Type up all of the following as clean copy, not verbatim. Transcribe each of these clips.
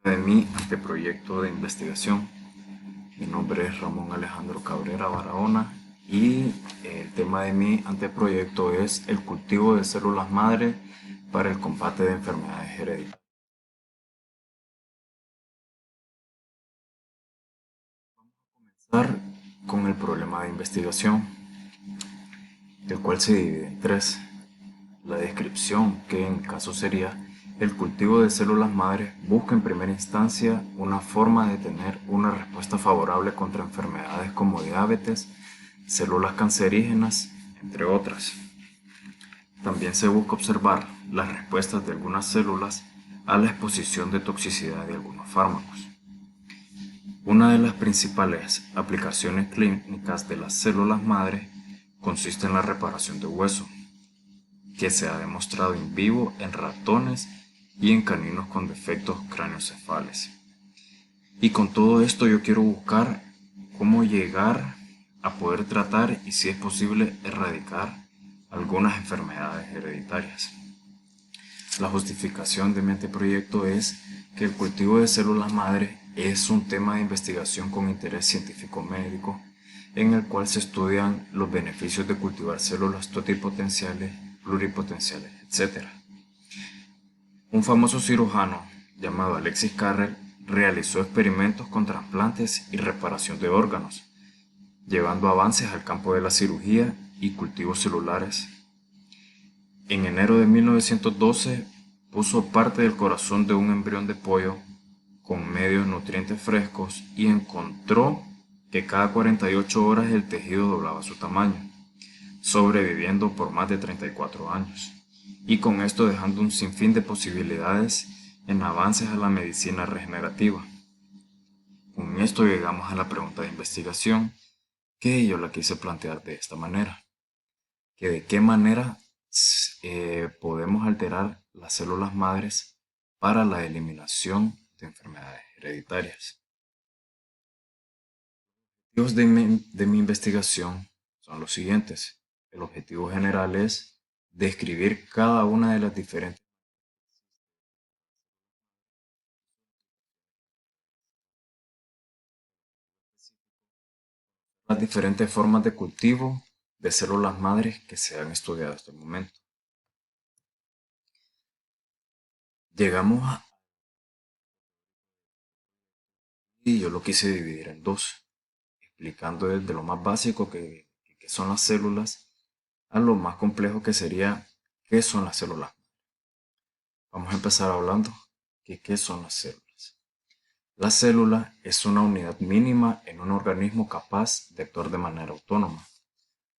De mi anteproyecto de investigación. Mi nombre es Ramón Alejandro Cabrera Barahona y el tema de mi anteproyecto es el cultivo de células madre para el combate de enfermedades hereditarias. Vamos a comenzar con el problema de investigación, el cual se divide en tres. La descripción, que en caso sería el cultivo de células madres, busca en primera instancia una forma de tener una respuesta favorable contra enfermedades como diabetes, células cancerígenas, entre otras. También se busca observar las respuestas de algunas células a la exposición de toxicidad de algunos fármacos. Una de las principales aplicaciones clínicas de las células madre consiste en la reparación de hueso, que se ha demostrado in vivo en ratones y en caninos con defectos craneoencefales. Y con todo esto yo quiero buscar cómo llegar a poder tratar y, si es posible, erradicar algunas enfermedades hereditarias. La justificación de mi anteproyecto es que el cultivo de células madre es un tema de investigación con interés científico-médico en el cual se estudian los beneficios de cultivar células totipotenciales, pluripotenciales, etc. Un famoso cirujano llamado Alexis Carrel realizó experimentos con trasplantes y reparación de órganos, llevando avances al campo de la cirugía y cultivos celulares. En enero de 1912 puso parte del corazón de un embrión de pollo con medios nutrientes frescos y encontró que cada 48 horas el tejido doblaba su tamaño, sobreviviendo por más de 34 años, y con esto dejando un sinfín de posibilidades en avances a la medicina regenerativa. Con esto llegamos a la pregunta de investigación, que yo la quise plantear de esta manera, que de qué manera podemos alterar las células madres para la eliminación de enfermedades hereditarias. Los objetivos de mi investigación son los siguientes. El objetivo general es describir cada una de las diferentes formas de cultivo de células madres que se han estudiado hasta el momento. Llegamos a, y yo lo quise dividir en dos, explicando desde lo más básico que son las células a lo más complejo que sería qué son las células. Vamos a empezar hablando de qué son las células. La célula es una unidad mínima en un organismo capaz de actuar de manera autónoma.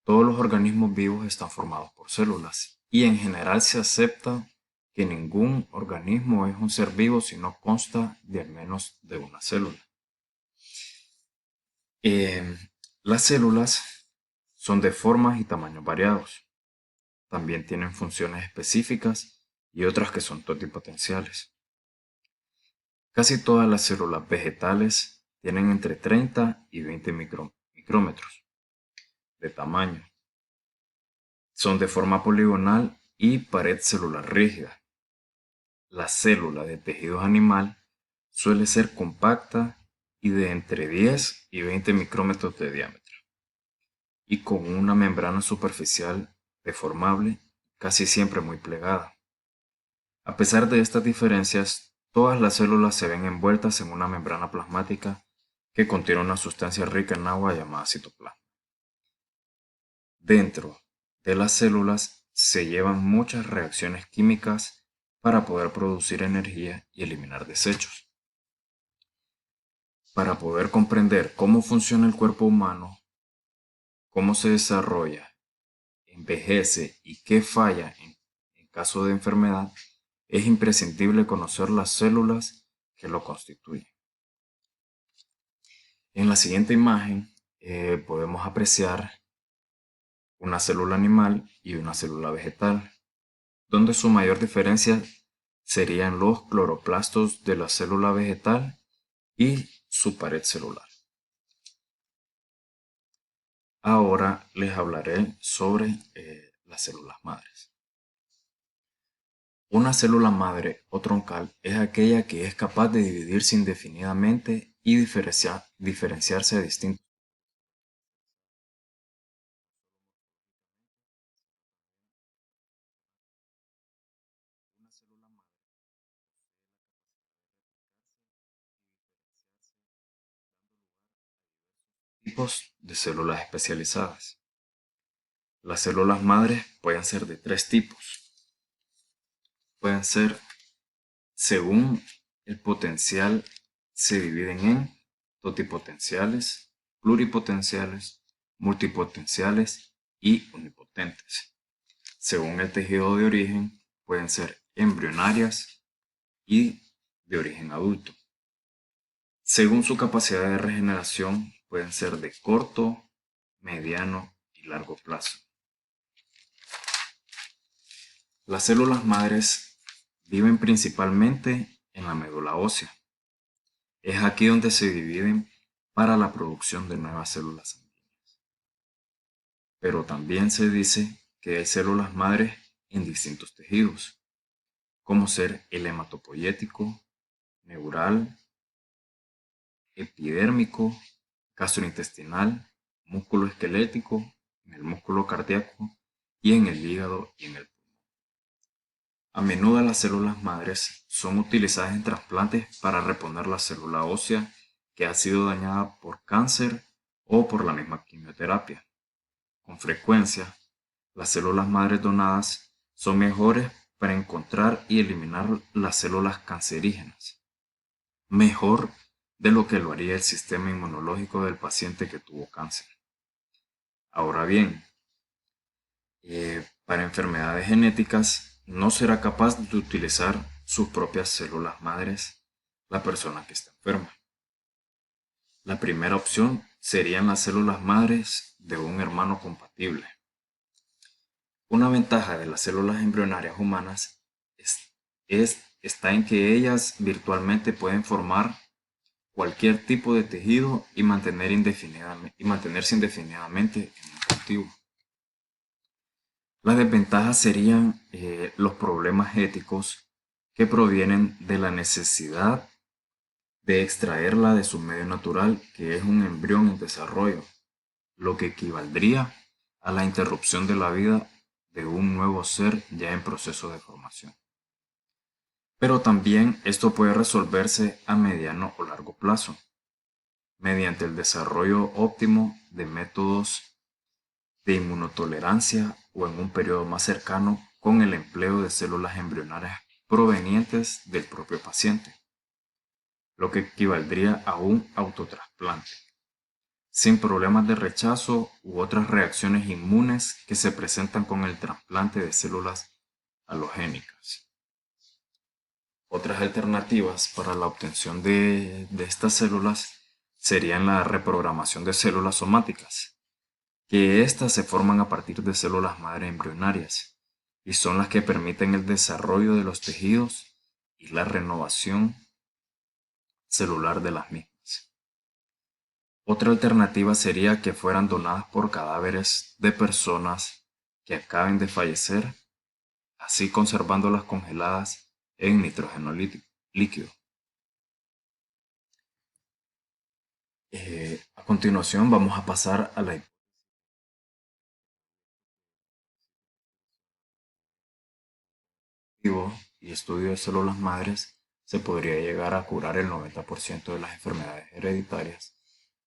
Todos los organismos vivos están formados por células y en general se acepta que ningún organismo es un ser vivo si no consta de al menos de una célula. Eh, las células son de formas y tamaños variados. También tienen funciones específicas y otras que son totipotenciales. Casi todas las células vegetales tienen entre 30 y 20 micrómetros de tamaño. Son de forma poligonal y pared celular rígida. La célula de tejido animal suele ser compacta y de entre 10 y 20 micrómetros de diámetro, y con una membrana superficial deformable, casi siempre muy plegada. A pesar de estas diferencias, todas las células se ven envueltas en una membrana plasmática que contiene una sustancia rica en agua llamada citoplasma. Dentro de las células se llevan muchas reacciones químicas para poder producir energía y eliminar desechos. Para poder comprender cómo funciona el cuerpo humano, cómo se desarrolla, envejece y qué falla en caso de enfermedad, es imprescindible conocer las células que lo constituyen. En la siguiente imagen podemos apreciar una célula animal y una célula vegetal, donde su mayor diferencia serían los cloroplastos de la célula vegetal y su pared celular. Ahora les hablaré sobre las células madres. Una célula madre o troncal es aquella que es capaz de dividirse indefinidamente y diferenciarse de distintos. Una célula madre tipos de células especializadas. Las células madres pueden ser de tres tipos. Pueden ser, según el potencial, se dividen en totipotenciales, pluripotenciales, multipotenciales y unipotentes. Según el tejido de origen, pueden ser embrionarias y de origen adulto. Según su capacidad de regeneración, pueden ser de corto, mediano y largo plazo. Las células madres viven principalmente en la médula ósea. Es aquí donde se dividen para la producción de nuevas células sanguíneas. Pero también se dice que hay células madres en distintos tejidos, como ser el hematopoyético, neural, epidérmico, gastrointestinal, músculo esquelético, en el músculo cardíaco y en el hígado y en el pulmón. A menudo las células madres son utilizadas en trasplantes para reponer la célula ósea que ha sido dañada por cáncer o por la misma quimioterapia. Con frecuencia, las células madres donadas son mejores para encontrar y eliminar las células cancerígenas, mejor de lo que lo haría el sistema inmunológico del paciente que tuvo cáncer. Ahora bien, para enfermedades genéticas no será capaz de utilizar sus propias células madres la persona que está enferma. La primera opción serían las células madres de un hermano compatible. Una ventaja de las células embrionarias humanas está en que ellas virtualmente pueden formar cualquier tipo de tejido y mantenerse indefinidamente en un cultivo. Las desventajas serían los problemas éticos que provienen de la necesidad de extraerla de su medio natural, que es un embrión en desarrollo, lo que equivaldría a la interrupción de la vida de un nuevo ser ya en proceso de formación. Pero también esto puede resolverse a mediano o largo plazo, mediante el desarrollo óptimo de métodos de inmunotolerancia o en un periodo más cercano con el empleo de células embrionarias provenientes del propio paciente, lo que equivaldría a un autotrasplante, sin problemas de rechazo u otras reacciones inmunes que se presentan con el trasplante de células halogénicas. Otras alternativas para la obtención de estas células serían la reprogramación de células somáticas, que éstas se forman a partir de células madre embrionarias y son las que permiten el desarrollo de los tejidos y la renovación celular de las mismas. Otra alternativa sería que fueran donadas por cadáveres de personas que acaben de fallecer, así conservándolas congeladas en nitrógeno líquido. A continuación vamos a pasar a la y estudio de células madres se podría llegar a curar el 90% de las enfermedades hereditarias.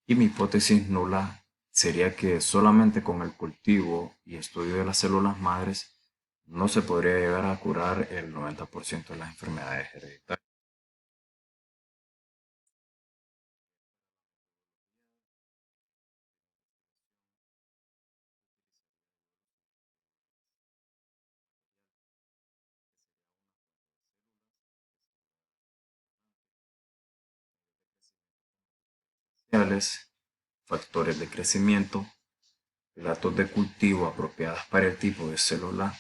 Y mi hipótesis nula sería que solamente con el cultivo y estudio de las células madres no se podría llegar a curar el 90% de las enfermedades hereditarias. Factores de crecimiento, platos de cultivo apropiados para el tipo de célula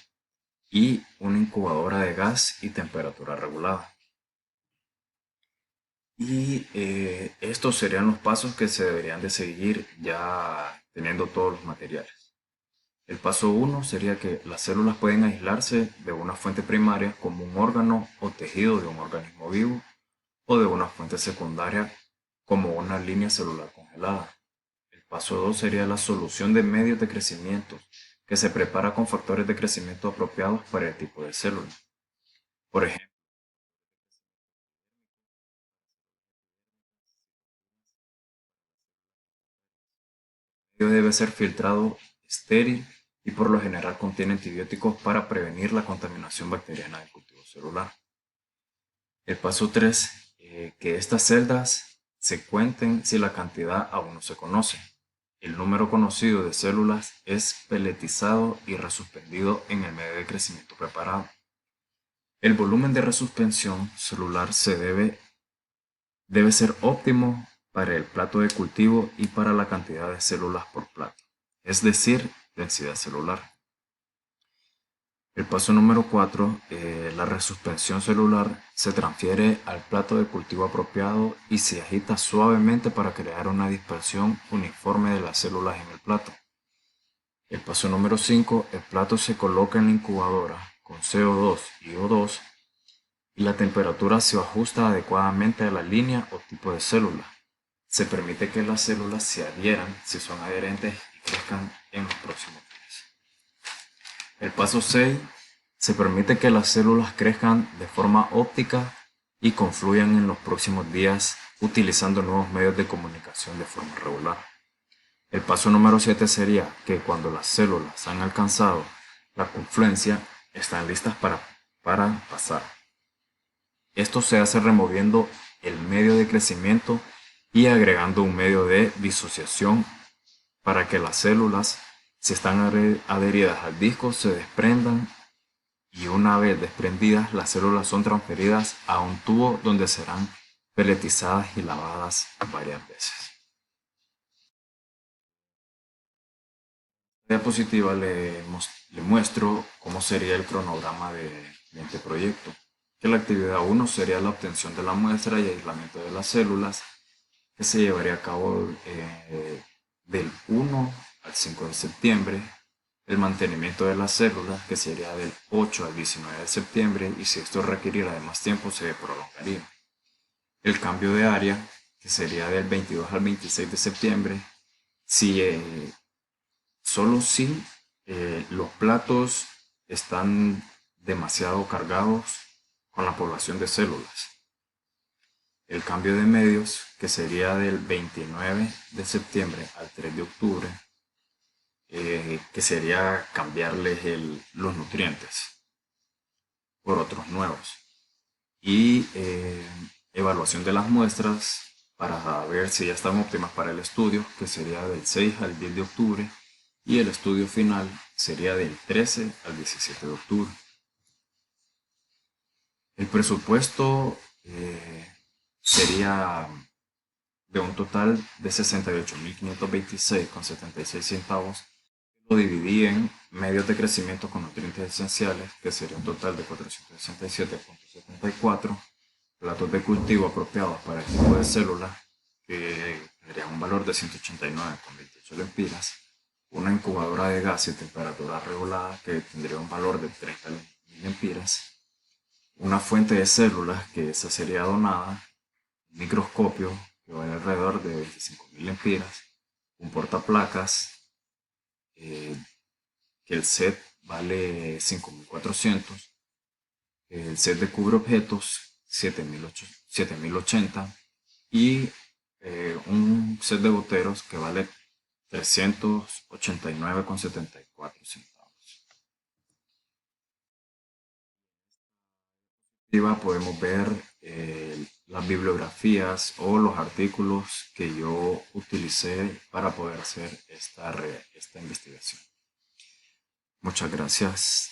y una incubadora de gas y temperatura regulada. Y estos serían los pasos que se deberían de seguir ya teniendo todos los materiales. El paso 1 sería que las células pueden aislarse de una fuente primaria como un órgano o tejido de un organismo vivo o de una fuente secundaria como una línea celular congelada. El paso 2 sería la solución de medios de crecimiento, que se prepara con factores de crecimiento apropiados para el tipo de célula. Por ejemplo, el medio debe ser filtrado, estéril y por lo general contiene antibióticos para prevenir la contaminación bacteriana del cultivo celular. El paso 3, que estas celdas se cuenten si la cantidad aún no se conoce. El número conocido de células es peletizado y resuspendido en el medio de crecimiento preparado. El volumen de resuspensión celular debe ser óptimo para el plato de cultivo y para la cantidad de células por plato, es decir, densidad celular. El paso número 4, la resuspensión celular se transfiere al plato de cultivo apropiado y se agita suavemente para crear una dispersión uniforme de las células en el plato. El paso número 5, el plato se coloca en la incubadora con CO2 y O2 y la temperatura se ajusta adecuadamente a la línea o tipo de célula. Se permite que las células se adhieran si son adherentes y crezcan en los próximos días. El paso 6, se permite que las células crezcan de forma óptica y confluyan en los próximos días utilizando nuevos medios de comunicación de forma regular. El paso número 7 sería que cuando las células han alcanzado la confluencia, están listas para pasar. Esto se hace removiendo el medio de crecimiento y agregando un medio de disociación para que las células, si están adheridas al disco, se desprendan y una vez desprendidas, las células son transferidas a un tubo donde serán peletizadas y lavadas varias veces. En esta diapositiva le muestro cómo sería el cronograma de este proyecto. Que la actividad 1 sería la obtención de la muestra y aislamiento de las células, que se llevaría a cabo del 1 al 5 de septiembre. El mantenimiento de las células, que sería del 8 al 19 de septiembre, y si esto requiriera de más tiempo, se prolongaría. El cambio de área, que sería del 22 al 26 de septiembre, si, solo si los platos están demasiado cargados con la población de células. El cambio de medios, que sería del 29 de septiembre al 3 de octubre, que sería cambiarles los nutrientes por otros nuevos. Y evaluación de las muestras para ver si ya están óptimas para el estudio, que sería del 6 al 10 de octubre, y el estudio final sería del 13 al 17 de octubre. El presupuesto sería de un total de 68.526,76 centavos. Lo dividí en medios de crecimiento con nutrientes esenciales, que sería un total de 467,74, platos de cultivo apropiados para el tipo de célula, que tendrían un valor de 189,28 lempiras, una incubadora de gas y temperatura regulada, que tendría un valor de 30 lempiras, una fuente de células, que esa sería donada, un microscopio, que vale alrededor de 25.000 lempiras, un portaplacas, que el set vale 5.400, el set de cubre objetos 7.080 y un set de goteros que vale 389,74 centavos. Podemos ver las bibliografías o los artículos que yo utilicé para poder hacer esta investigación. Muchas gracias.